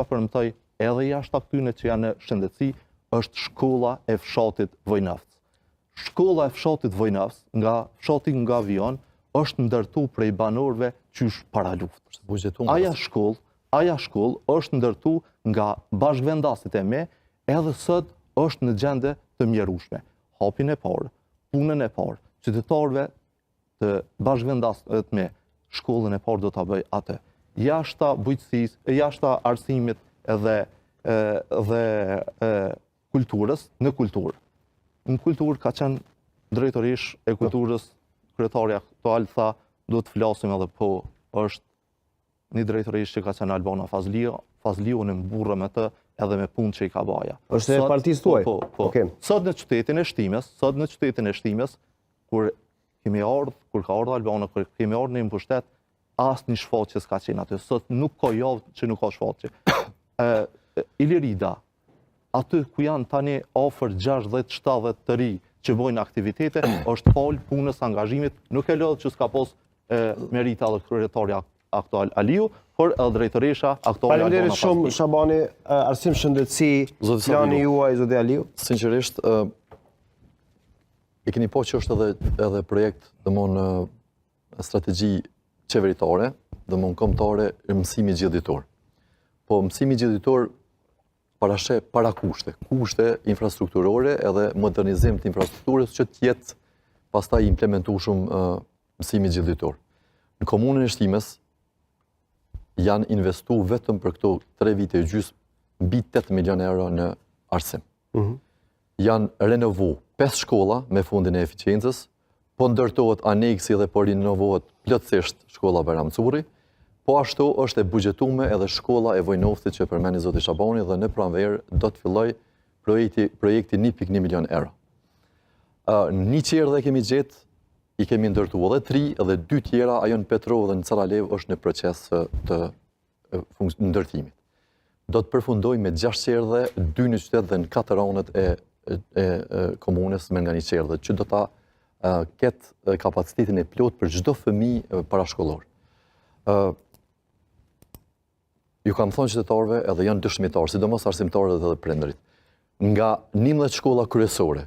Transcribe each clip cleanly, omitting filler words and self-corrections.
pa përmëtoj edhe jashtë këtyne që janë në shëndetësi, është shkolla e fshatit Vojnavc. Shkolla e fshatit Vojnavc, nga fshati nga Vion, është ndërtu prej banorëve qysh para luftës. Aja shkollë është ndërtu nga bashkëvendasit e me, edhe sot është në gjende të mjerushme. Hapin e parë, punën e parë, qytetarëve të bashkëvendasit me, shkollën e parë do të bëj atë. Jashta bujqësisë, jashta arsimit dhe kulturës, në kulturë. Në kulturë ka qenë drejtorish e kulturës, kryetarja aktual tha, do të flasim edhe po është një drejtorish që ka qenë Albana Fazliu në mburë me të edhe me punë që i ka baja. është e partisë tuaj? Po. Sot në qytetin e Shtimes, kur kemi ardhë, kur ka ardhë Albana, kur kemi ardhë në impushtet, asë një shfaqe s'ka qenë aty. Sot nuk ka javë që nuk ka shfaqe. Ilirida, aty ku janë tani ofër 60-70 të ri që bojnë aktivitete, është falë punës, angazhimit, nuk e lodhë që s'ka pos merita dhe kryetarja aktual Aliu, por edhe drejtoresha aktual Albana Faleminderit shumë, Shabani, arsim shëndetësi, plani juaj, zoti Aliu. Sinqerisht, e keni po që është edhe projekt dëmon strategji qeveritare, dëmon kombëtare mësimi gjithditor. Po mësimi gjithditor parashe para kushte infrastrukturore edhe modernizim të infrastrukturës që tjetë pastaj implementu shumë mësimi gjithditor. Në komunën e Shtimes janë investu vetëm për këto 3 vite e gjysmë mbi 8 milion euro në arsim. Janë renovu 5 shkolla me fundin e eficiencës, po ndërtohet aneksi dhe po rinovohet plotësisht shkolla Bayram Curri, po ashtu është e buxhetume edhe shkolla e Vojnovcit që përmeni zoti Shabani dhe në pranverë do të filloj projekti 1.1 milion euro. Një qerë dhe kemi gjetë, i kemi ndërtu edhe 3 edhe 2 tjera, ajo në Petrov dhe në Caralev është në proces të ndërtimit. Do të përfundoj me 6 qerë dhe 2 në qytet dhe në 4 anët e komunës me nga një qerë dhe që do ta ketë kapacitetin e plot për çdo fëmijë parashkollor. Ju kam thonë qytetarëve edhe janë dëshmitarë, sidomos arsimtarët dhe prindërit. Nga 11 shkolla kryesore,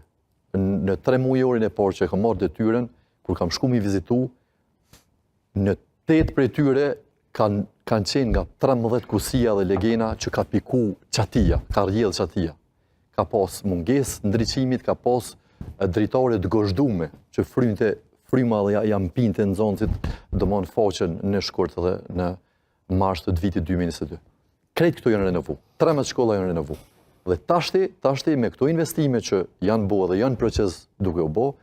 në 3 mujorin e parë që e kam marrë detyrën, kur kam shku mi vizitu, në 8 prej tyre kanë qenë nga 13 kusia dhe legena që ka piku qatia, ka rjedhë qatia. Ka pas munges ndriçimit, ka pas dritare të gozhdume që fryma dhe jam pinte në zoncit dëmon faqen në shkurt dhe në mars të vitit 2022. Krejt këto janë renovu, 13 shkolla janë renovu. Dhe tashti me këto investime që janë bo dhe janë proces duke u bo,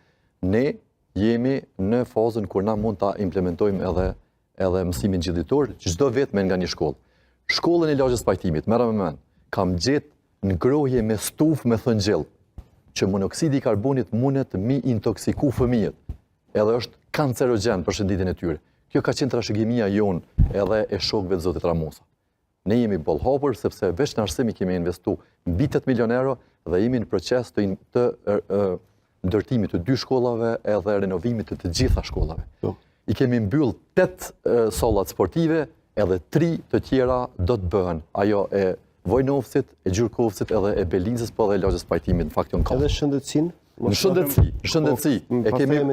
ne jemi në fazën kur na mund ta implementojmë edhe mësimin gjithditor, çdo vit me nga një shkollë. Shkollën e lagjës pajtimit, merra me mend, kam gjetë në grohje me stufë me thëngjell, që monoksidi i karbonit mundet mi intoksiku fëmijët, edhe është kancerogen për shëndetin e tyre. Kjo ka qenë trashëgimia jonë edhe e shokëve të zotit Ramosa. Ne jemi bollhapur sepse veç në arsim i kemi investu mbi 8 milion euro dhe jemi në proces të ndërtimit të 2 shkollave edhe renovimit të gjitha shkollave. I kemi mbyll 8 sallat sportive edhe 3 të tjera do të bëhen. Ajo e Vojnovcit, e Gjurkovcit edhe e Belinzës, po dhe e lagjës pajtimit në faktion ka. Edhe shëndetësinë? Në shëndetësi.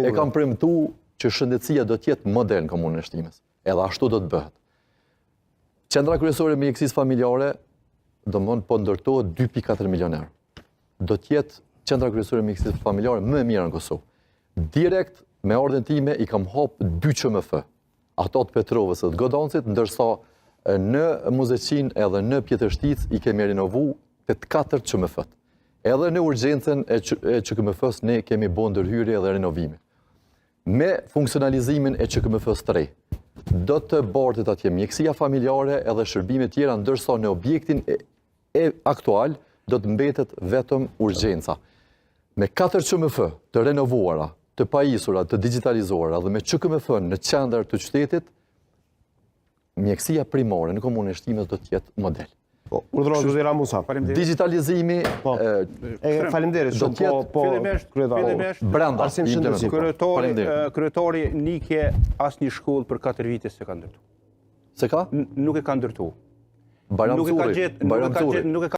E kam premtu që shëndetësia do tjetë model në komunën e Shtimes. Edhe ashtu do të bëhet. Qendra kryesore mjekësisë familjare do mund po ndërtohet 2.4 milion euro. Do tjetë qendra kryesore mjekësisë familjare më e mirë në Kosovë. Direkt me ardhen time i kam hap 2 QMF. Ato të Petrovës dhe të Godancit, ndërsa në Muzeqin edhe në Pjetërshtic i kemi renovu 4 QMF-t. Edhe në urgjencën e QMF-s ne kemi bo ndërhyrje dhe renovime. Me funksionalizimin e QMF-s 3, do të bartet atje mjekësia familjare edhe shërbime tjera, ndërsa në objektin aktual do të mbetet vetëm urgjenca. Me 4 QMF të renovuara, të pajisura, të digitalizuara dhe me QMF në qendër të qytetit, mjekësia primare në komunën e Shtimes do të jetë model. Urdhëron zoti Ramusa. Digitalizimi faleminderit shumë fillimisht brenda arsim shëndetësi. Kryetari nikje asnjë shkollë për 4 vite se ka ndërtu. Se ka? Nuk e ka ndërtu. Bajram Curri, Bajram Curri. Nuk e ka